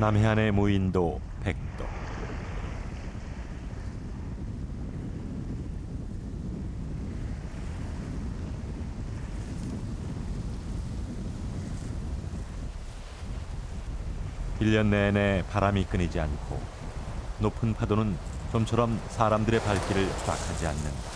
남해안의 무인도 백도. 일 년 내내 바람이 끊이지 않고 높은 파도는 좀처럼 사람들의 발길을 허락하지 않는다.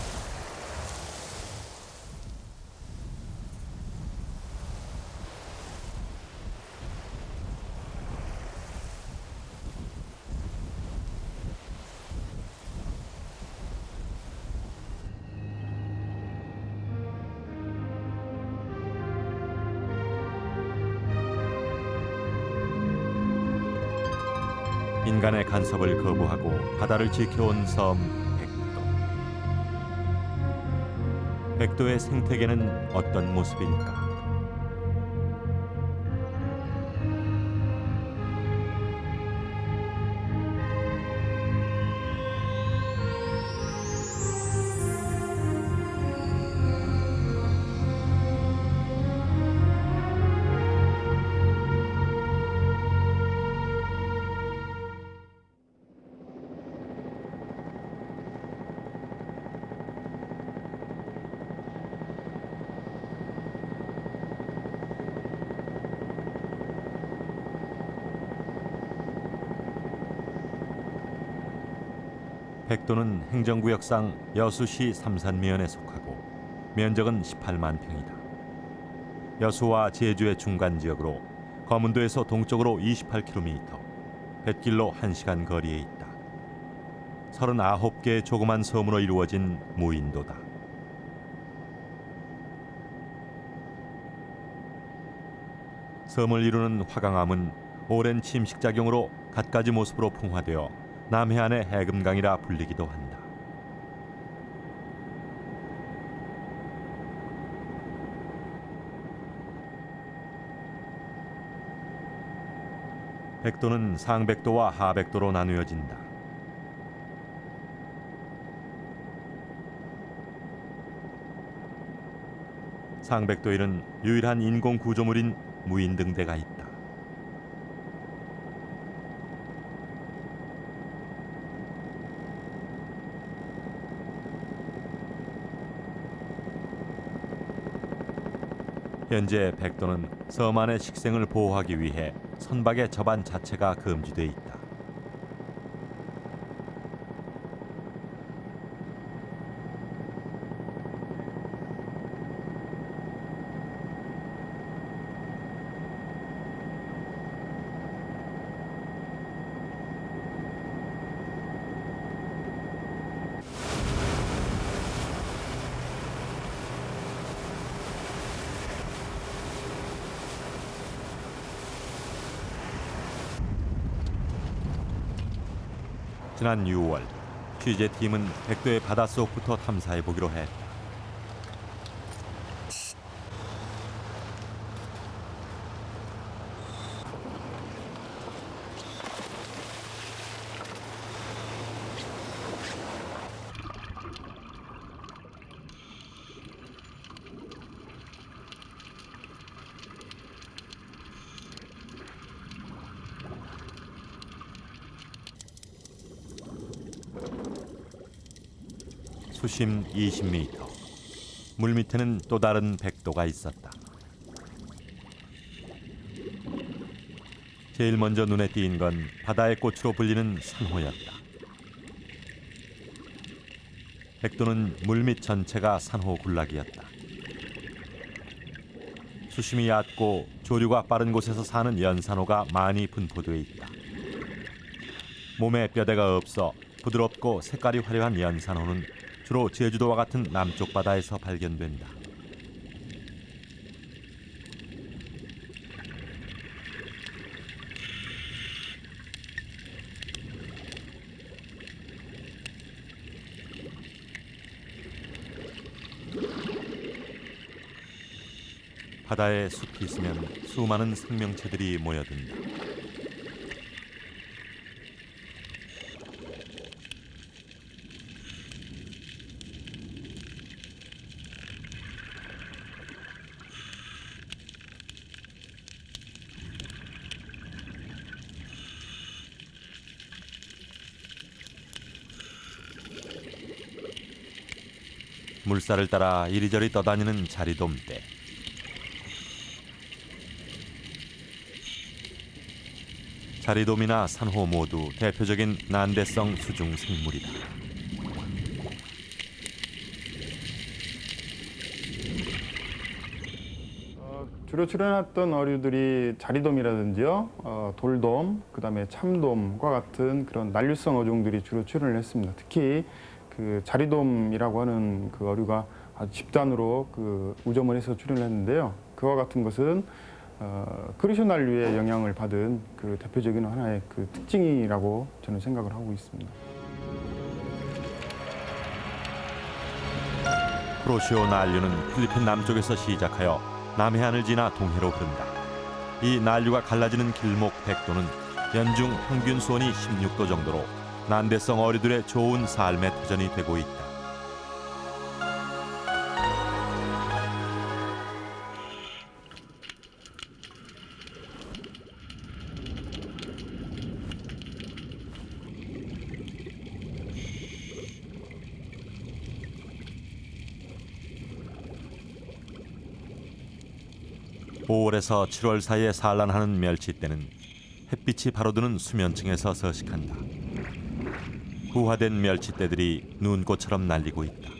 인간의 간섭을 거부하고 바다를 지켜온 섬 백도. 백도의 생태계는 어떤 모습일까? 백도는 행정구역상 여수시 삼산면에 속하고 면적은 18만 평이다. 여수와 제주의 중간 지역으로 거문도에서 동쪽으로 28km, 뱃길로 1시간 거리에 있다. 39개의 조그만 섬으로 이루어진 무인도다. 섬을 이루는 화강암은 오랜 침식작용으로 갖가지 모습으로 풍화되어 남해안의 해금강이라 불리기도 한다. 백도는 상백도와 하백도로 나누어진다. 상백도에는 유일한 인공 구조물인 무인등대가 있다. 현재 백도는 섬 안의 식생을 보호하기 위해 선박의 접안 자체가 금지돼 있다. 지난 6월 취재팀은 백도의 바닷속부터 탐사해 보기로 했다. 수심 20m. 물 밑에는 또 다른 백도가 있었다. 제일 먼저 눈에 띈 건 바다의 꽃으로 불리는 산호였다. 백도는 물밑 전체가 산호 군락이었다. 수심이 얕고 조류가 빠른 곳에서 사는 연산호가 많이 분포되어 있다. 몸에 뼈대가 없어 부드럽고 색깔이 화려한 연산호는 주로 제주도와 같은 남쪽 바다에서 발견된다. 바다에 숲이 있으면 수많은 생명체들이 모여든다. 물살을 따라 이리저리 떠다니는 자리돔대. 자리돔이나 산호 모두 대표적인 난대성 수중 생물이다. 주로 출연했던 어류들이 자리돔이라든지요, 돌돔, 그다음에 참돔과 같은 그런 난류성 어종들이 주로 출연을 했습니다. 특히 그 자리돔이라고 하는 그 어류가 아주 집단으로 그 우점을 해서 출연을 했는데요. 그와 같은 것은 크루시오 난류의 영향을 받은 그 대표적인 하나의 그 특징이라고 저는 생각을 하고 있습니다. 크루시오 난류는 필리핀 남쪽에서 시작하여 남해안을 지나 동해로 흐른다. 이 난류가 갈라지는 길목 100도는 연중 평균 수온이 16도 정도로 난대성 어류들의 좋은 삶의 터전이 되고 있다. (5월에서 7월) 사이에 산란하는 멸치떼는 햇빛이 바로 드는 수면층에서 서식한다. 부화된 멸치떼들이 눈꽃처럼 날리고 있다.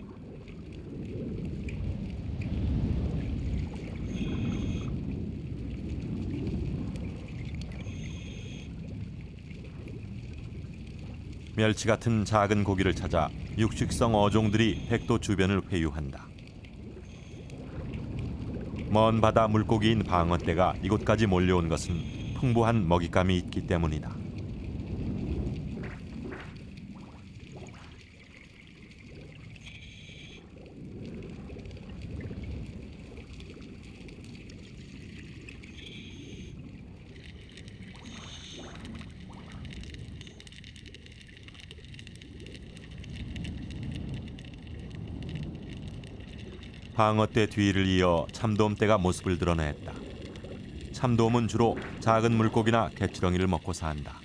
멸치 같은 작은 고기를 찾아 육식성 어종들이 백도 주변을 회유한다. 먼 바다 물고기인 방어떼가 이곳까지 몰려온 것은 풍부한 먹잇감이 있기 때문이다. 방어떼 뒤를 이어 참돔떼가 모습을 드러냈다. 참돔은 주로 작은 물고기나 개치렁이를 먹고 산다.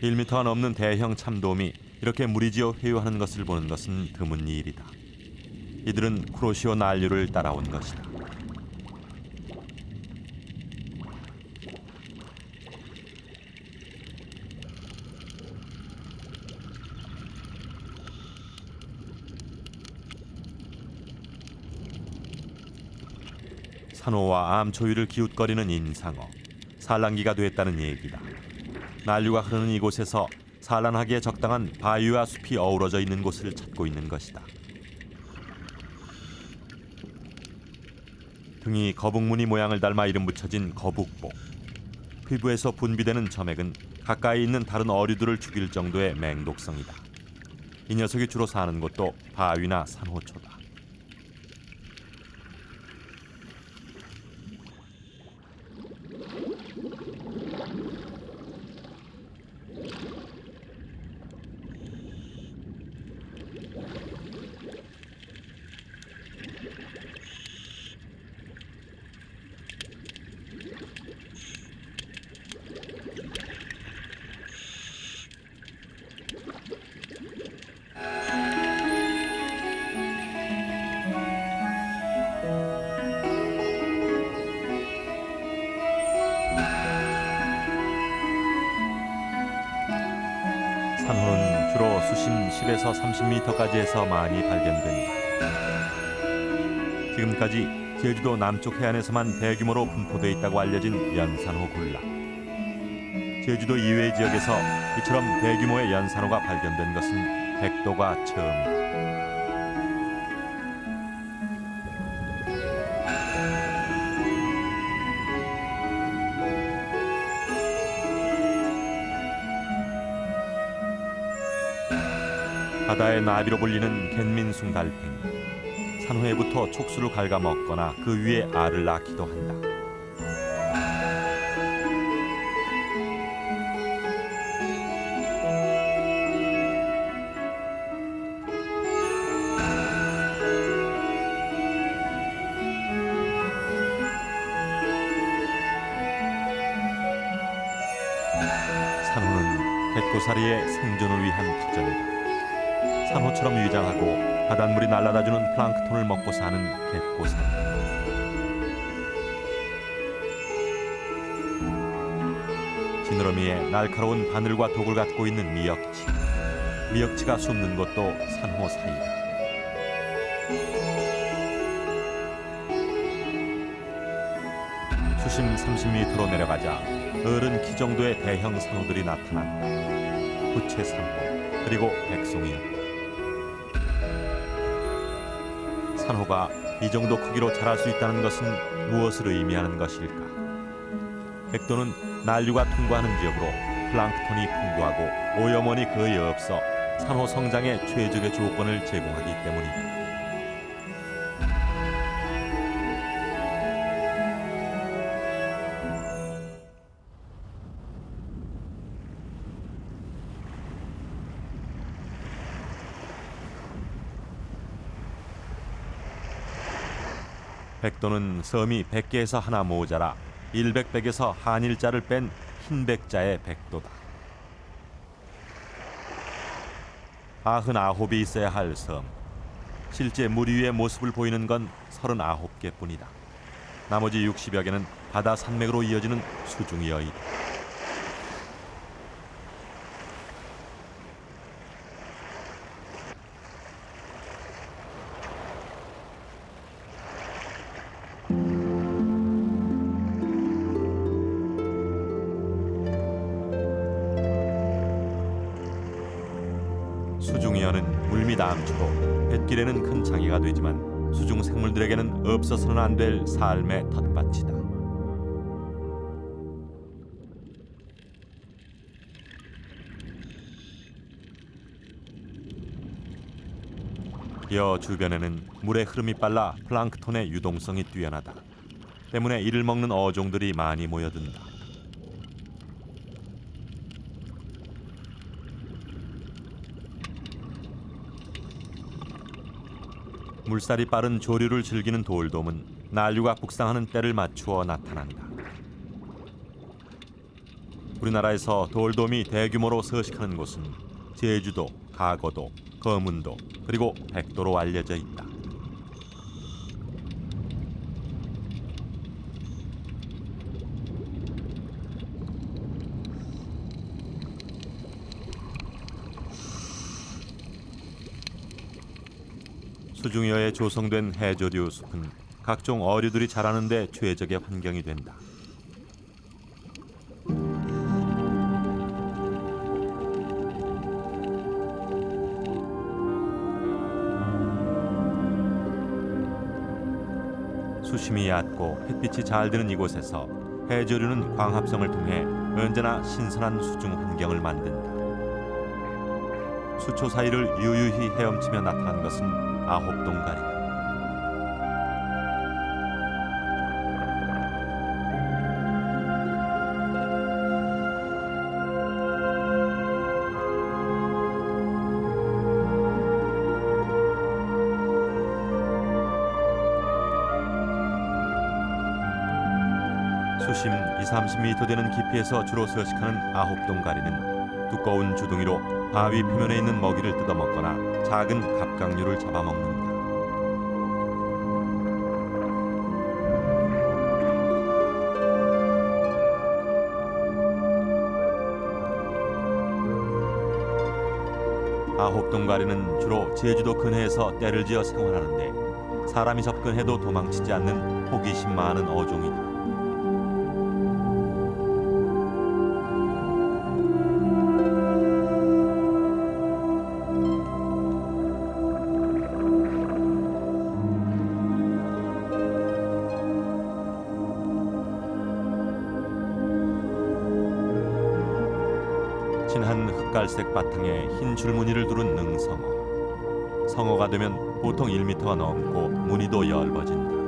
1m 넘는 대형 참돔이 이렇게 무리지어 회유하는 것을 보는 것은 드문 일이다. 이들은 크루시오 난류를 따라온 것이다. 산호와 암초위를 기웃거리는 인상어, 산란기가 됐다는 얘기다. 난류가 흐르는 이곳에서 산란하기에 적당한 바위와 숲이 어우러져 있는 곳을 찾고 있는 것이다. 등이 거북무늬 모양을 닮아 이름 붙여진 거북복. 피부에서 분비되는 점액은 가까이 있는 다른 어류들을 죽일 정도의 맹독성이다. 이 녀석이 주로 사는 곳도 바위나 산호초다. 산호는 주로 수심 10에서 30m까지 해서 많이 발견된다. 지금까지 제주도 남쪽 해안에서만 대규모로 분포돼 있다고 알려진 연산호 군락. 제주도 이외의 지역에서 이처럼 대규모의 연산호가 발견된 것은 백도가 처음이다. 바다의 나비로 불리는 갯민숭 달팽이. 산호에부터 촉수를 갉아먹거나 그 위에 알을 낳기도 한다. 산호는 갯고사리의 생존을 위한 터전이다. 산호처럼 위장하고 바닷물이 날아다주는 플랑크톤을 먹고 사는 갯고산. 지느러미에 날카로운 바늘과 독을 갖고 있는 미역치. 미역치가 숨는 곳도 산호 사이다. 수심 30m로 내려가자 어른 키 정도의 대형 산호들이 나타난다. 부채산호 그리고 백송이였다. 산호가 이 정도 크기로 자랄 수 있다는 것은 무엇을 의미하는 것일까? 백도는 난류가 통과하는 지역으로 플랑크톤이 풍부하고 오염원이 거의 없어 산호 성장의 최적의 조건을 제공하기 때문이다. 백도는 섬이 100개에서 하나 모자라 일백백에서 한일자를 뺀 흰백자의 백도다. 99이 있어야 할 섬. 실제 물 위의 모습을 보이는 건 39개뿐이다. 나머지 60여 개는 바다 산맥으로 이어지는 수중여이다. 수중이어는 물밑 암초로 뱃길에는 큰 장애가 되지만 수중 생물들에게는 없어서는 안 될 삶의 텃밭이다. 여 주변에는 물의 흐름이 빨라 플랑크톤의 유동성이 뛰어나다. 때문에 이를 먹는 어종들이 많이 모여든다. 물살이 빠른 조류를 즐기는 돌돔은 난류가 북상하는 때를 맞추어 나타난다. 우리나라에서 돌돔이 대규모로 서식하는 곳은 제주도, 가거도, 거문도, 그리고 백도로 알려져 있다. 수중여에 조성된 해조류 숲은 각종 어류들이 자라는 데 최적의 환경이 된다. 수심이 얕고 햇빛이 잘 드는 이곳에서 해조류는 광합성을 통해 언제나 신선한 수중 환경을 만든다. 수초 사이를 유유히 헤엄치며 나타난 것은 아홉동가리다. 수심 20-30m 되는 깊이에서 주로 서식하는 아홉동가리는 두꺼운 주둥이로 바위 표면에 있는 먹이를 뜯어먹거나 작은 갑각류를 잡아먹는다. 아홉동가리는 주로 제주도 근해에서 떼를 지어 생활하는데 사람이 접근해도 도망치지 않는 호기심 많은 어종이다. 진한 흑갈색 바탕에 흰 줄무늬를 두른 능성어. 성어가 되면 보통 1m가 넘고 무늬도 엷어진다.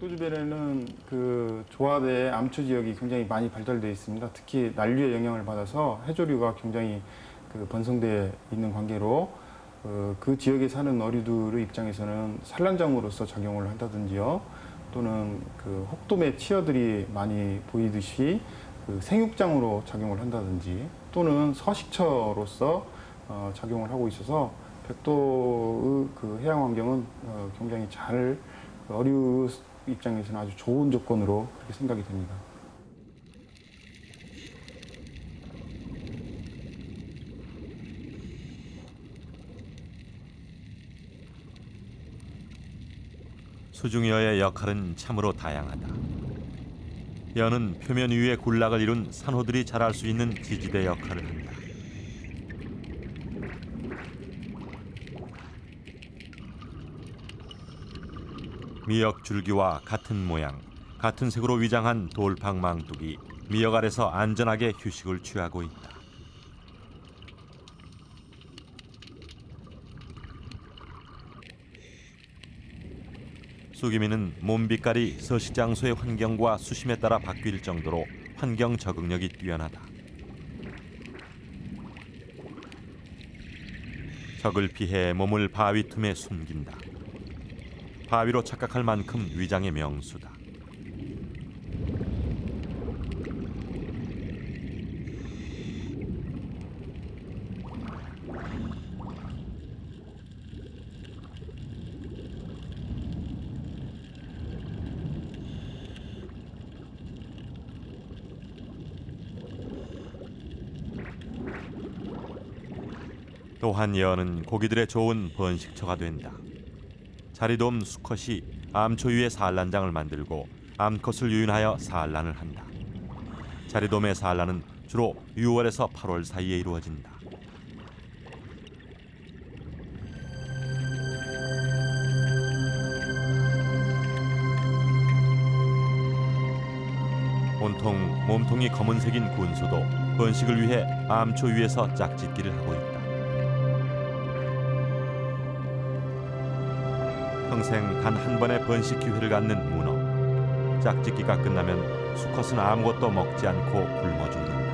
백도 주변에는 그 조화대 암초 지역이 굉장히 많이 발달되어 있습니다. 특히 난류의 영향을 받아서 해조류가 굉장히 그 번성되어 있는 관계로 그 지역에 사는 어류들의 입장에서는 산란장으로서 작용을 한다든지요. 또는 그 혹돔의 치어들이 많이 보이듯이 그 생육장으로 작용을 한다든지 또는 서식처로서 작용을 하고 있어서 백도의 그 해양 환경은 굉장히 잘 어류 입장에서는 아주 좋은 조건으로 그렇게 생각이 됩니다. 수중여의 역할은 참으로 다양하다. 여는 표면 위에 군락을 이룬 산호들이 자랄 수 있는 지지대 역할을 한다. 미역 줄기와 같은 모양, 같은 색으로 위장한 돌팡 망뚝이 미역 아래서 안전하게 휴식을 취하고 있다. 쑥이미는 몸 빛깔이 서식장소의 환경과 수심에 따라 바뀔 정도로 환경 적응력이 뛰어나다. 적을 피해 몸을 바위 틈에 숨긴다. 바위로 착각할 만큼 위장의 명수다. 또한 여는 고기들의 좋은 번식처가 된다. 자리돔 수컷이 암초 위에 산란장을 만들고 암컷을 유인하여 산란을 한다. 자리돔의 산란은 주로 6월에서 8월 사이에 이루어진다. 온통 몸통이 검은색인 군소도 번식을 위해 암초 위에서 짝짓기를 하고 있다. 평생 단 한 번의 번식 기회를 갖는 문어. 짝짓기가 끝나면 수컷은 아무것도 먹지 않고 굶어 죽는다.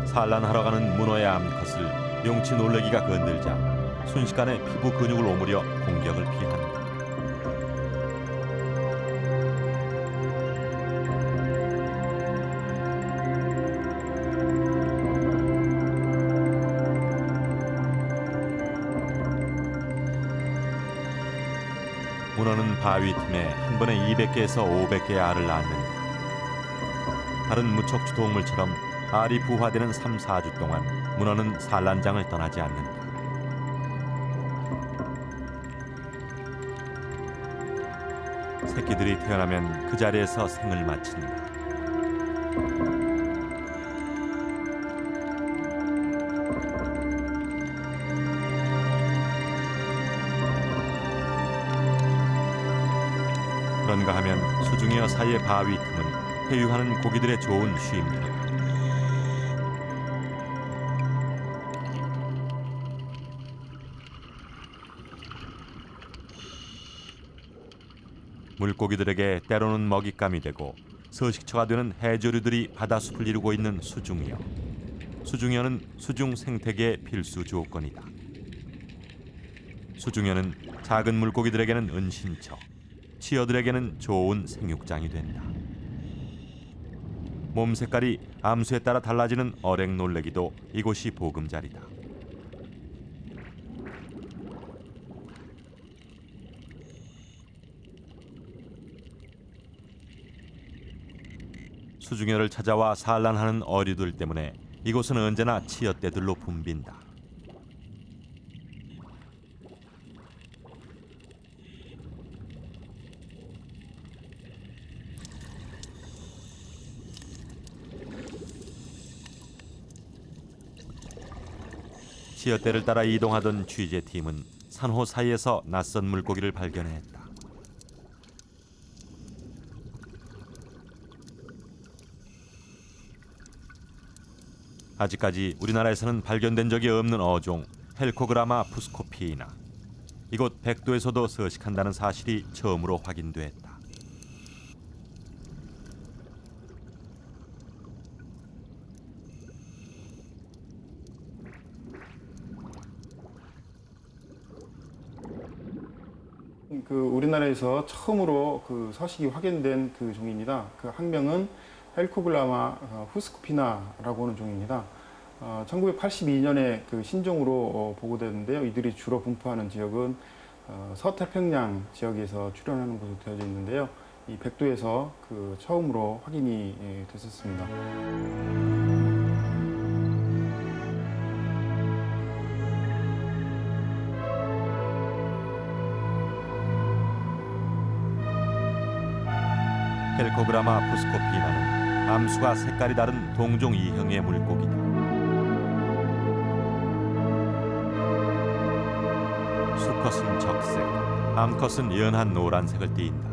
산란하러 가는 문어의 암컷을 용치 놀래기가 건들자 순식간에 피부 근육을 오므려 공격을 피한다. 문어는 바위 틈에 한 번에 200개에서 500개의 알을 낳는다. 다른 무척추 동물처럼 알이 부화되는 3, 4주 동안 문어는 산란장을 떠나지 않는다. 새끼들이 태어나면 그 자리에서 생을 마친다. 그런가 하면 수중여 사이의 바위 틈은 회유하는 고기들의 좋은 쉼터다. 물고기들에게 때로는 먹잇감이 되고 서식처가 되는 해조류들이 바다숲을 이루고 있는 수중여. 수중여는 수중 생태계의 필수 조건이다. 수중여는 작은 물고기들에게는 은신처, 치어들에게는 좋은 생육장이 된다. 몸 색깔이 암수에 따라 달라지는 어랭 놀래기도 이곳이 보금자리다. 수중여를 찾아와 산란하는 어류들 때문에 이곳은 언제나 치어떼들로 붐빈다. 치어떼를 따라 이동하던 취재팀은 산호 사이에서 낯선 물고기를 발견했다. 아직까지 우리나라에서는 발견된 적이 없는 어종 헬코그라마 푸스코피이나. 이곳 백도에서도 서식한다는 사실이 처음으로 확인됐다. 그 우리나라에서 처음으로 그 서식이 확인된 그 종입니다. 그 학명은 헬코글라마 후스쿠피나라고 하는 종입니다. 1982년에 그 신종으로 보고되는데요. 이들이 주로 분포하는 지역은 서태평양 지역에서 출현하는 것으로 되어져 있는데요. 이 백도에서 그 처음으로 확인이 됐었습니다. 헬코그라마 푸스코피나는 암수가 색깔이 다른 동종 이형의 물고기다. 수컷은 적색, 암컷은 연한 노란색을 띠인다.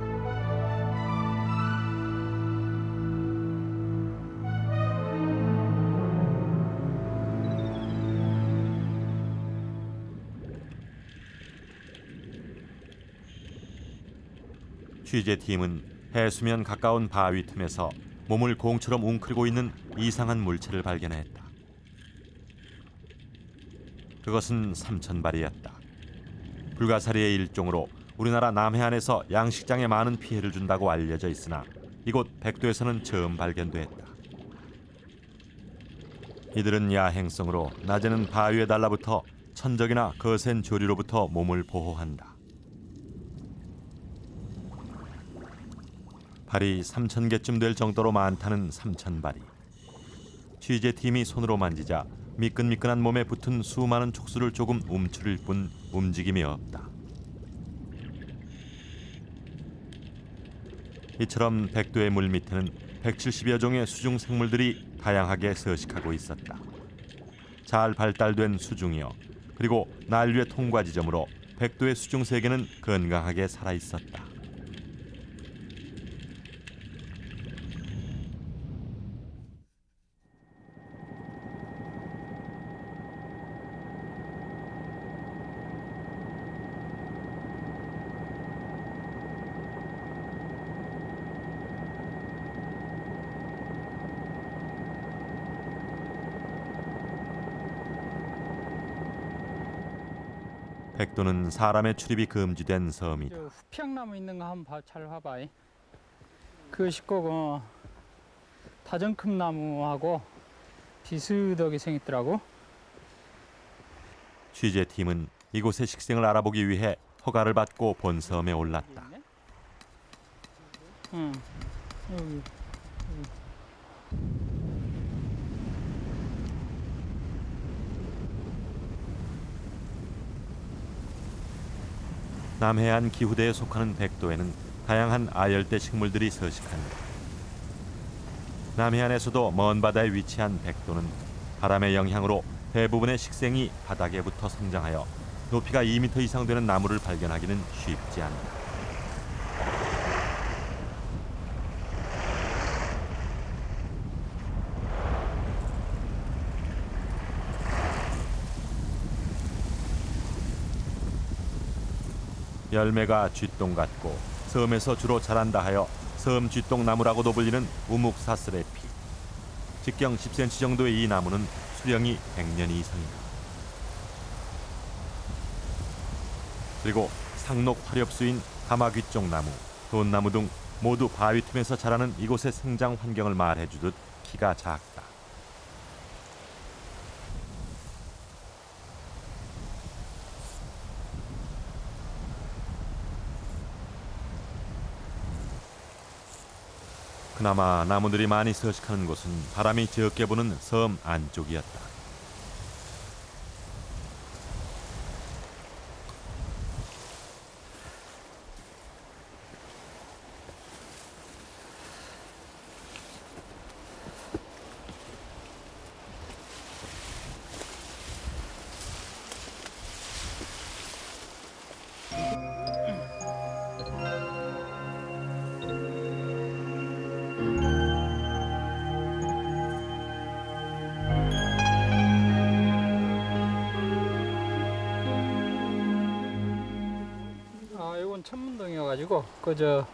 취재팀은 해수면 가까운 바위 틈에서 몸을 공처럼 웅크리고 있는 이상한 물체를 발견했다. 그것은 삼천발이었다. 불가사리의 일종으로 우리나라 남해안에서 양식장에 많은 피해를 준다고 알려져 있으나 이곳 백도에서는 처음 발견됐다. 이들은 야행성으로 낮에는 바위에 달라붙어 천적이나 거센 조류로부터 몸을 보호한다. 발이 3,000개쯤 될 정도로 많다는 삼천발이. 취재팀이 손으로 만지자 미끈미끈한 몸에 붙은 수많은 촉수를 조금 움츠릴 뿐 움직임이 없다. 이처럼 백도의 물 밑에는 170여 종의 수중 생물들이 다양하게 서식하고 있었다. 잘 발달된 수중이요. 그리고 난류의 통과 지점으로 백도의 수중 세계는 건강하게 살아 있었다. 백도는 사람의 출입이 금지된 섬이다. 후평나무 있는 거 한번 잘 봐봐. 그것이 꼭 다정큼나무하고 비슷하게 생겼더라고. 취재팀은 이곳의 식생을 알아보기 위해 허가를 받고 본섬에 올랐다. 응. 여기. 남해안 기후대에 속하는 백도에는 다양한 아열대 식물들이 서식한다. 남해안에서도 먼 바다에 위치한 백도는 바람의 영향으로 대부분의 식생이 바닥에 붙어 성장하여 높이가 2m 이상 되는 나무를 발견하기는 쉽지 않다. 열매가 쥐똥 같고 섬에서 주로 자란다 하여 섬 쥐똥나무라고도 불리는 우묵사슬의 피. 직경 10cm 정도의 이 나무는 수령이 100년 이상이다. 그리고 상록 화렵수인 가마귀쪽나무, 돈나무 등 모두 바위 틈에서 자라는 이곳의 생장 환경을 말해주듯 키가 작다. 그나마 나무들이 많이 서식하는 곳은 바람이 적게 부는 섬 안쪽이었다. 이건 천문동이어가지고 그저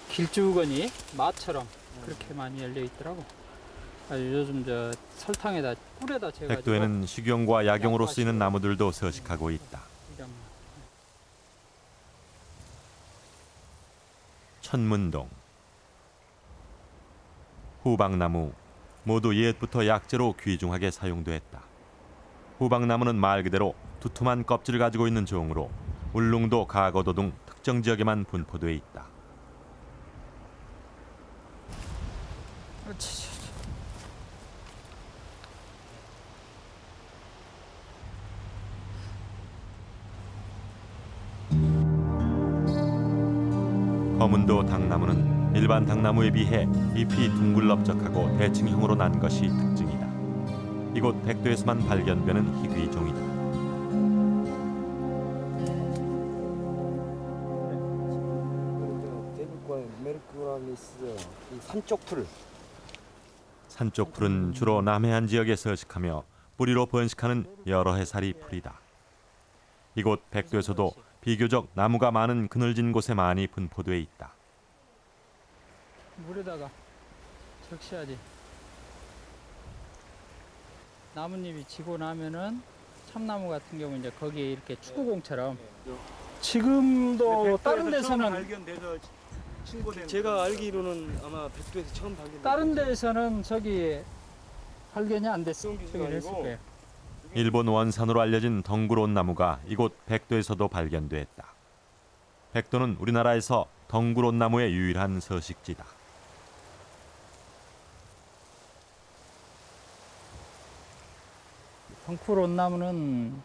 길쭉하니 마처럼 그렇게 많이 열려 있더라고. 아주 요즘 저 설탕에다 꿀에다 재가지고 백도에는 식용과 약용으로 쓰이는 나무들도 서식하고 있다. 이런 천문동. 후박나무 모두 옛부터 약재로 귀중하게 사용됐다. 후박나무는 말 그대로 두툼한 껍질을 가지고 있는 종으로 울릉도, 가거도 등 특정 지역에만 분포돼 있다. 그렇지. 거문도 당나무는 일반 당나무에 비해 잎이 둥글럽적하고 대칭형으로 난 것이 특징이다. 이곳 백도에서만 발견되는 희귀종이다. 대북과 메르쿠라리스 이 산쪽 풀. 산쪽 풀은 주로 남해안 지역에 서식하며 뿌리로 번식하는 여러 해살이 풀이다. 이곳 백도에서도 비교적 나무가 많은 그늘진 곳에 많이 분포돼 있다. 물에다가 적셔야지. 나뭇잎이 지고 나면은 참나무 같은 경우 이제 거기에 이렇게 축구공처럼 지금도 다른 데서는 발견돼서 신고된 제가 알기로는 아마 백도에서 처음 발견. 다른 데에서는 저기 발견이 안 됐을 기술이 했을 아니고 거예요. 일본 원산으로 알려진 덩굴온 나무가 이곳 백도에서도 발견됐다. 백도는 우리나라에서 덩굴온 나무의 유일한 서식지다. 덩굴온나무는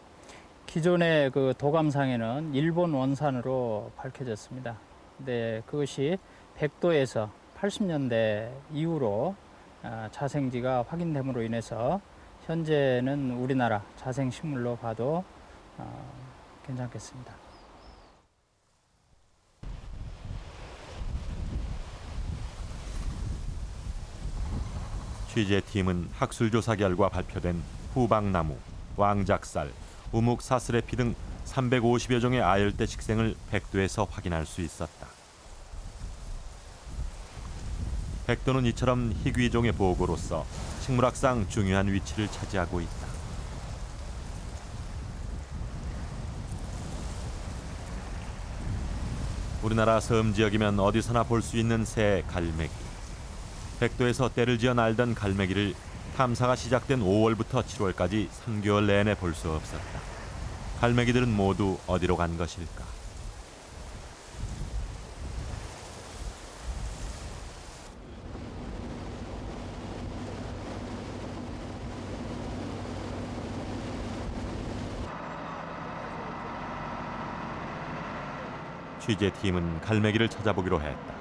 기존의 그 도감상에는 일본 원산으로 밝혀졌습니다. 근데 그것이 백도에서 80년대 이후로 자생지가 확인됨으로 인해서 현재는 우리나라 자생식물로 봐도 괜찮겠습니다. 취재팀은 학술조사 결과 발표된 후박나무, 왕작살, 우묵사슬에피 등 350여 종의 아열대 식생을 백도에서 확인할 수 있었다. 백도는 이처럼 희귀종의 보고로서 식물학상 중요한 위치를 차지하고 있다. 우리나라 섬 지역이면 어디서나 볼 수 있는 새 갈매기. 백도에서 때를 지어 날던 갈매기를 탐사가 시작된 5월부터 7월까지 3개월 내내 볼 수 없었다. 갈매기들은 모두 어디로 간 것일까? 취재팀은 갈매기를 찾아보기로 했다.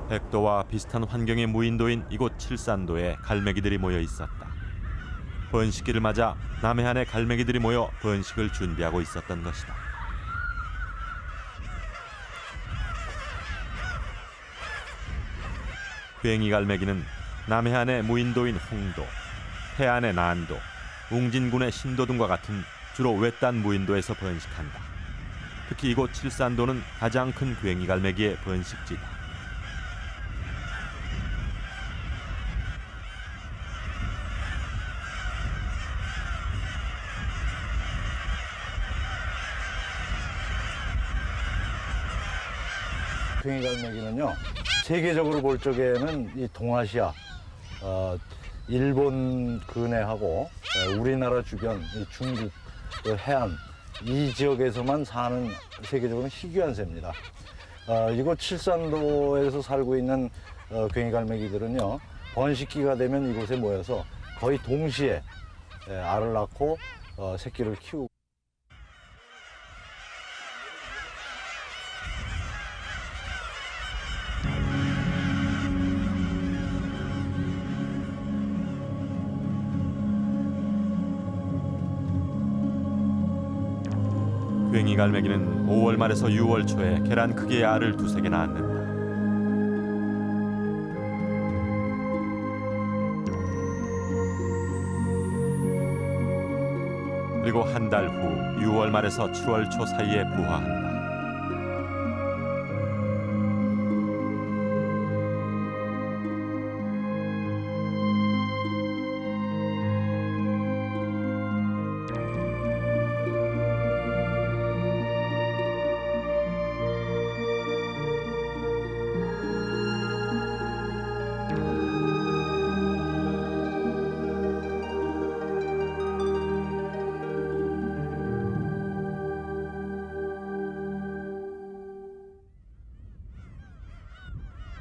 백도와 비슷한 환경의 무인도인 이곳 칠산도에 갈매기들이 모여 있었다. 번식기를 맞아 남해안에 갈매기들이 모여 번식을 준비하고 있었던 것이다. 괭이 갈매기는 남해안의 무인도인 홍도, 해안의 난도, 웅진군의 신도 등과 같은 주로 외딴 무인도에서 번식한다. 특히 이곳 칠산도는 가장 큰 괭이 갈매기의 번식지다. 괭이 갈매기는요, 세계적으로 볼 적에는 이 동아시아, 일본 근해하고 우리나라 주변, 이 중국 그 해안 이 지역에서만 사는 세계적으로 희귀한 새입니다. 이곳 칠산도에서 살고 있는 괭이 갈매기들은요, 번식기가 되면 이곳에 모여서 거의 동시에 알을 낳고 새끼를 키우고. 괭이 갈매기는 5월 말에서 6월 초에 계란 크기의 알을 2~3개 낳는다. 그리고 한 달 후 6월 말에서 7월 초 사이에 부화한다.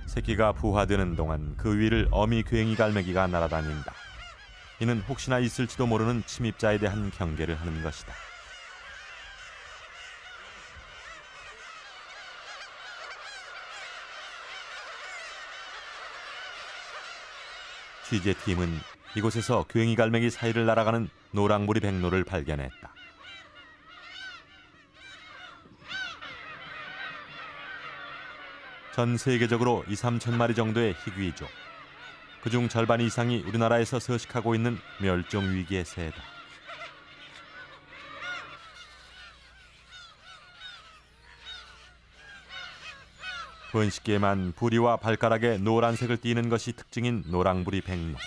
새끼가 부화되는 동안 그 위를 어미 괭이 갈매기가 날아다닌다. 이는 혹시나 있을지도 모르는 침입자에 대한 경계를 하는 것이다. 취재팀은 이곳에서 괭이 갈매기 사이를 날아가는 노랑부리 백로를 발견했다. 전 세계적으로 2, 3천 마리 정도의 희귀종. 그중 절반 이상이 우리나라에서 서식하고 있는 멸종 위기의 새다. 번식기에만 부리와 발가락에 노란색을 띠는 것이 특징인 노랑부리 백로.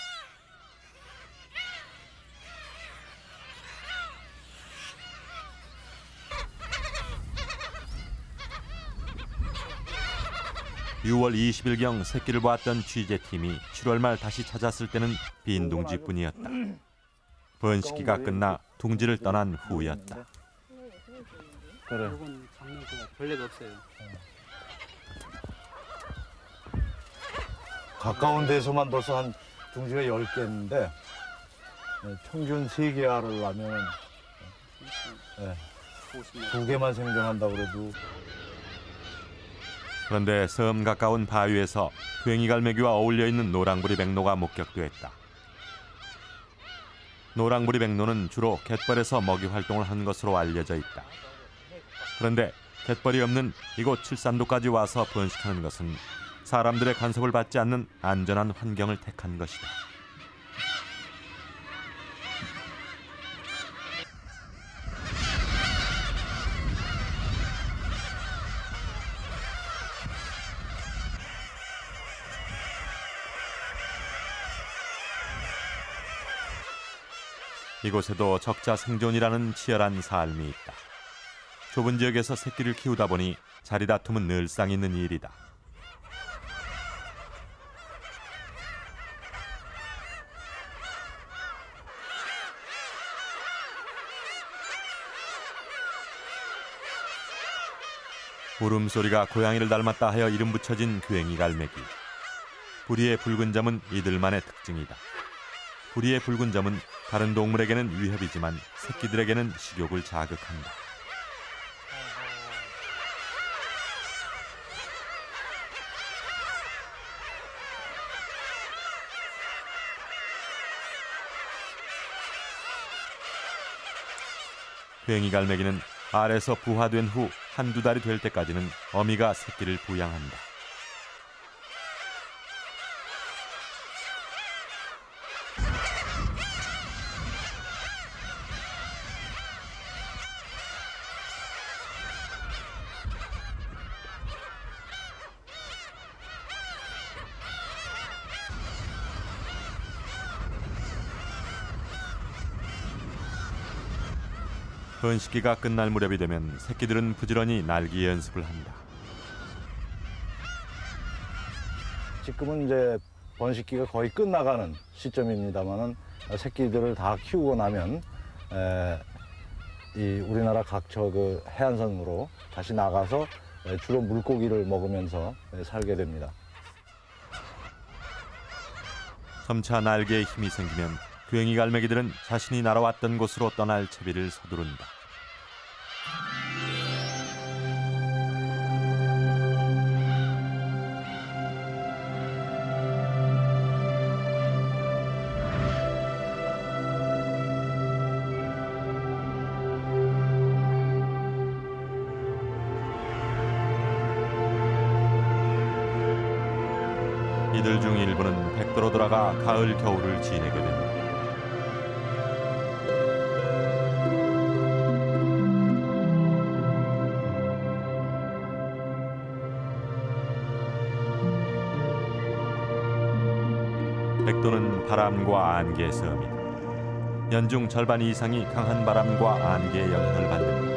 (6월 20일경) 새끼를 보았던 취재팀이 7월 말 다시 찾았을 때는 빈 둥지뿐이었다. 번식기가 끝나 둥지를 떠난 후였다. 그래. 이건 잡는 거가 별례가 없어요. 가까운 데서만 벌써 한 둥지가 10개인데 평균 3개알을 낳으면 2개만 생존한다고 그래도. 그런데 섬 가까운 바위에서 괭이 갈매기와 어울려 있는 노랑부리 백로가 목격됐다. 노랑부리 백로는 주로 갯벌에서 먹이 활동을 한 것으로 알려져 있다. 그런데 갯벌이 없는 이곳 칠산도까지 와서 번식하는 것은 사람들의 간섭을 받지 않는 안전한 환경을 택한 것이다. 이곳에도 적자 생존이라는 치열한 삶이 있다. 좁은 지역에서 새끼를 키우다 보니 자리 다툼은 늘상 있는 일이다. 울음소리가 고양이를 닮았다 하여 이름 붙여진 괭이 갈매기. 부리의 붉은 점은 이들만의 특징이다. 부리의 붉은 점은 다른 동물에게는 위협이지만 새끼들에게는 식욕을 자극한다. 괭이 갈매기는 알에서 부화된 후 한두 달이 될 때까지는 어미가 새끼를 부양한다. 번식기가 끝날 무렵이 되면 새끼들은 부지런히 날기 연습을 한다. 지금은 이제 번식기가 거의 끝나가는 시점입니다만은 새끼들을 다 키우고 나면 이 우리나라 각처 그 해안선으로 다시 나가서 주로 물고기를 먹으면서 살게 됩니다. 점차 날개에 힘이 생기면 괭이 갈매기들은 자신이 날아왔던 곳으로 떠날 채비를 서두른다. 이들 중 일부는 백도로 돌아가 가을 겨울을 지내게 된다. 백도는 바람과 안개의 섬이다. 연중 절반 이상이 강한 바람과 안개의 영향을 받는다.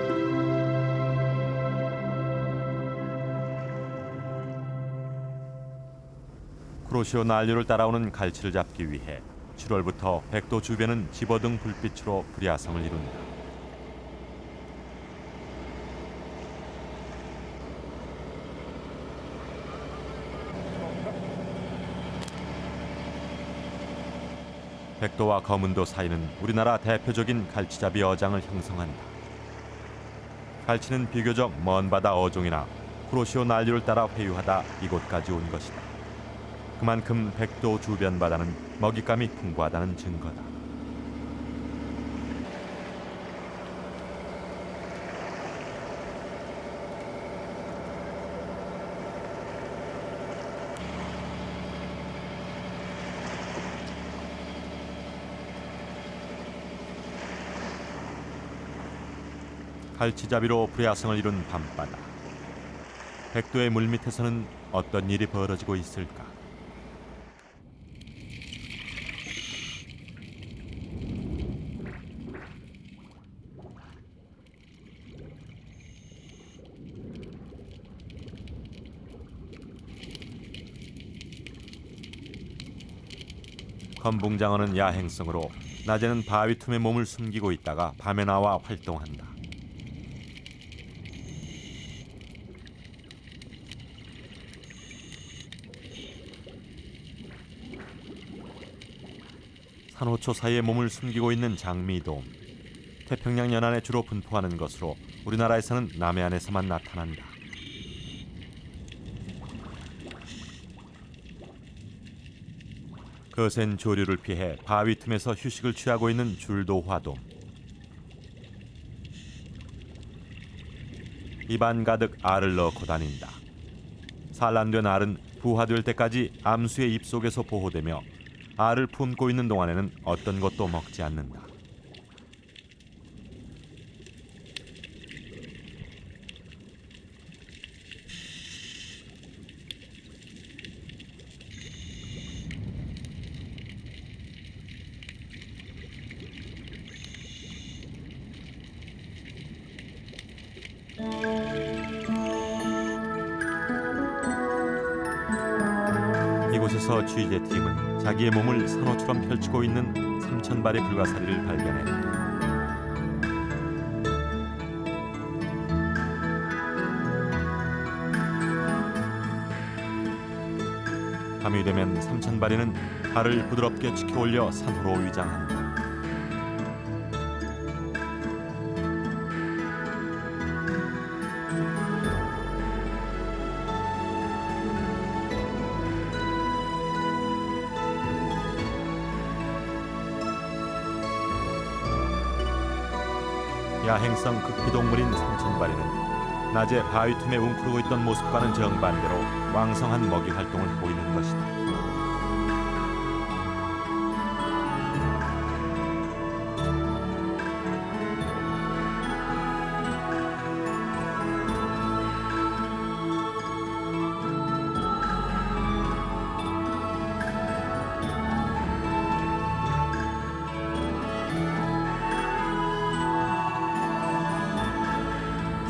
쿠로시오 난류를 따라오는 갈치를 잡기 위해 7월부터 백도 주변은 집어등 불빛으로 불야성을 이룬다. 백도와 거문도 사이는 우리나라 대표적인 갈치잡이 어장을 형성한다. 갈치는 비교적 먼 바다 어종이나 쿠로시오 난류를 따라 회유하다 이곳까지 온 것이다. 그만큼 백도 주변 바다는 먹잇감이 풍부하다는 증거다. 갈치잡이로 불야성을 이룬 밤바다. 백도의 물밑에서는 어떤 일이 벌어지고 있을까? 건붕장어는 야행성으로 낮에는 바위 틈에 몸을 숨기고 있다가 밤에 나와 활동한다. 산호초 사이에 몸을 숨기고 있는 장미돔. 태평양 연안에 주로 분포하는 것으로 우리나라에서는 남해안에서만 나타난다. 거센 조류를 피해 바위 틈에서 휴식을 취하고 있는 줄도화돔. 입안 가득 알을 넣고 다닌다. 산란된 알은 부화될 때까지 암수의 입속에서 보호되며 알을 품고 있는 동안에는 어떤 것도 먹지 않는다. 이곳에서 취재팀은 자기의 몸을 산호처럼 펼치고 있는 3,000발의 불가사리를 발견했다. 밤이 되면 3,000발이는 발을 부드럽게 치켜 올려 산호로 위장한다. 야행성 극피동물인 3,000발이는 낮에 바위 틈에 웅크르고 있던 모습과는 정반대로 왕성한 먹이 활동을 보이는 것이다.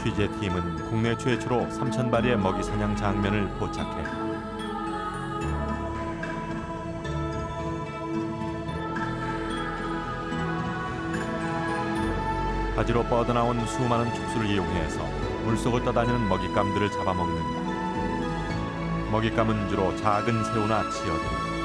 취재팀은 국내 최초로 3,000발의 먹이 사냥 장면을 포착했다. 바지로 뻗어나온 수많은 촉수를 이용해서 물속을 떠다니는 먹잇감들을 잡아먹는다. 먹잇감은 주로 작은 새우나 치어들이다.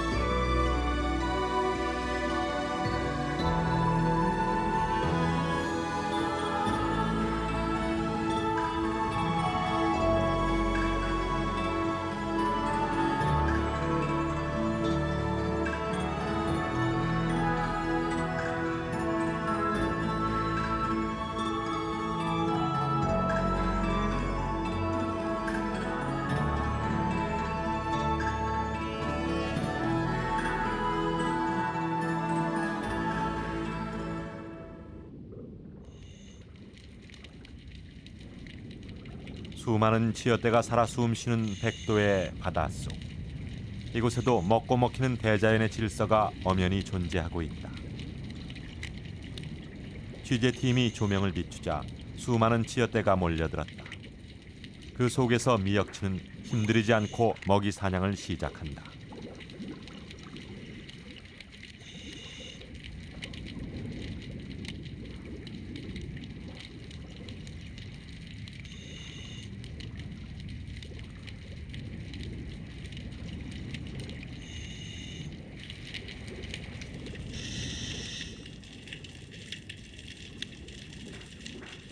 수많은 치어떼가 살아 숨쉬는 백도의 바닷속. 이곳에도 먹고 먹히는 대자연의 질서가 엄연히 존재하고 있다. 취재팀이 조명을 비추자 수많은 지어떼가 몰려들었다. 그 속에서 미역치는 힘들이지 않고 먹이 사냥을 시작한다.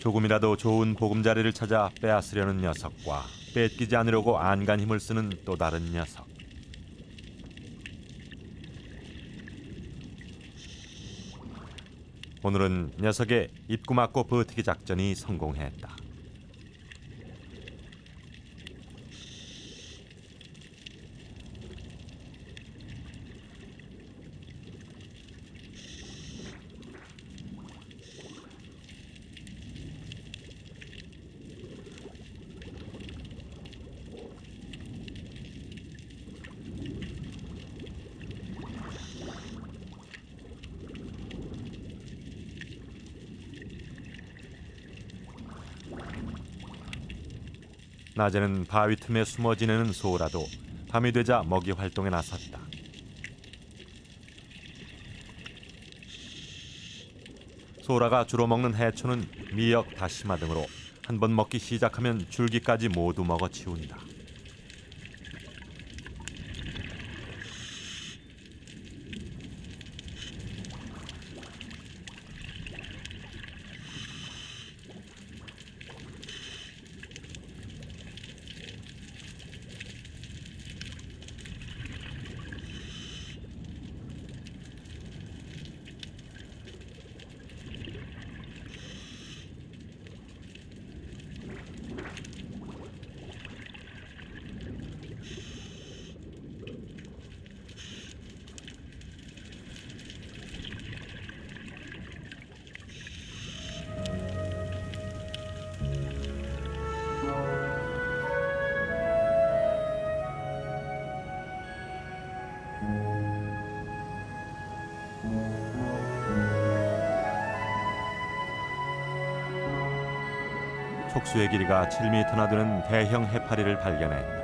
조금이라도 좋은 보금자리를 찾아 빼앗으려는 녀석과 뺏기지 않으려고 안간 힘을 쓰는 또 다른 녀석. 오늘은 녀석의 입구 막고 버티기 작전이 성공했다. 낮에는 바위 틈에 숨어 지내는 소라도 밤이 되자 먹이 활동에 나섰다. 소라가 주로 먹는 해초는 미역, 다시마 등으로 한 번 먹기 시작하면 줄기까지 모두 먹어치운다. 촉수의 길이가 7m나 되는 대형 해파리를 발견했다.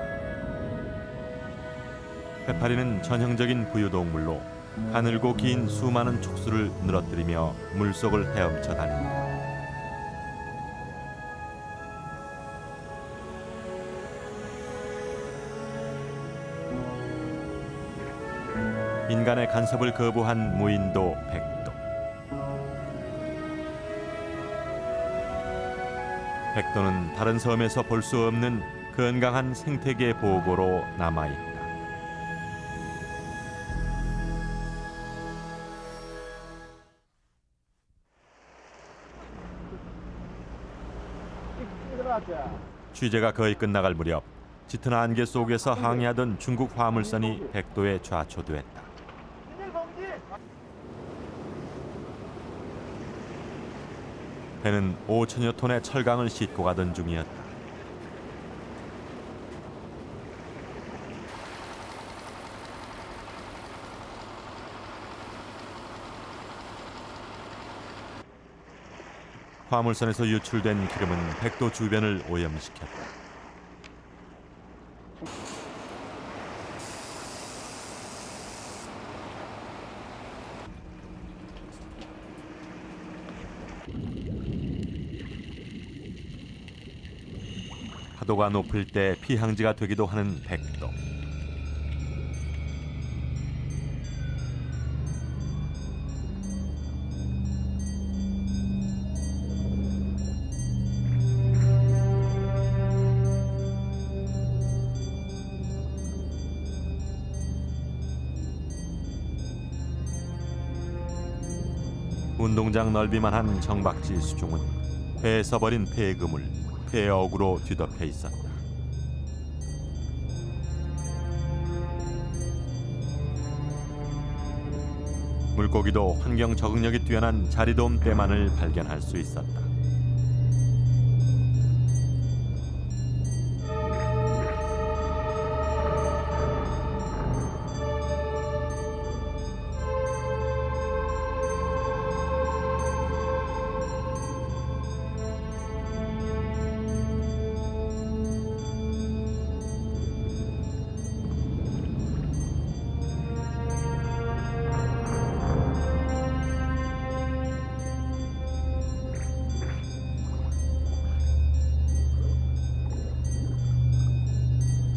해파리는 전형적인 부유동물로 가늘고 긴 수많은 촉수를 늘어뜨리며 물속을 헤엄쳐 다닌다. 인간의 간섭을 거부한 무인도 백도. 백도는 다른 섬에서 볼 수 없는 건강한 생태계 보고로 남아있다. 취재가 거의 끝나갈 무렵 짙은 안개 속에서 항해하던 중국 화물선이 백도에 좌초됐다. 배는 5천여 톤의 철강을 싣고 가던 중이었다. 화물선에서 유출된 기름은 백도 주변을 오염시켰다. 파도가 높을 때 피항지가 되기도 하는 백도. 운동장 넓이만 한 정박지 수중은 배에 써버린 폐그물, 폐어구로 뒤덮여 있었다. 물고기도 환경 적응력이 뛰어난 자리돔 떼만을 발견할 수 있었다.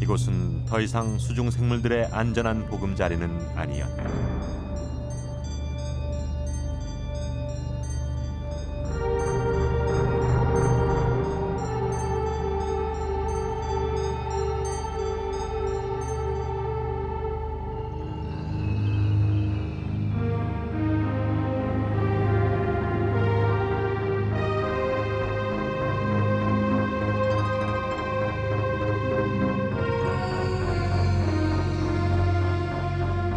이곳은 더 이상 수중 생물들의 안전한 보금자리는 아니었다.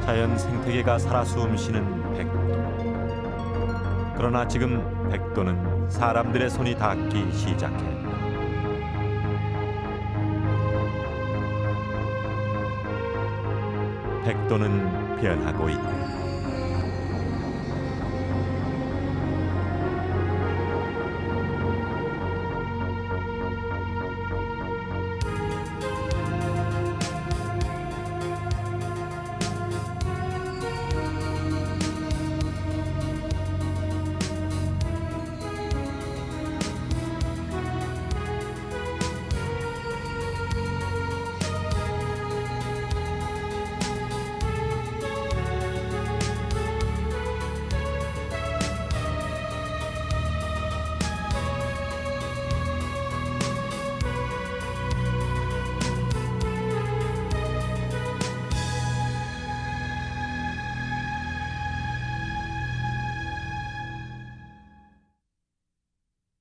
자연 생태계가 살아 숨쉬는 백도. 그러나 지금 백도는 사람들의 손이 닿기 시작했다. 백도는 변하고 있다.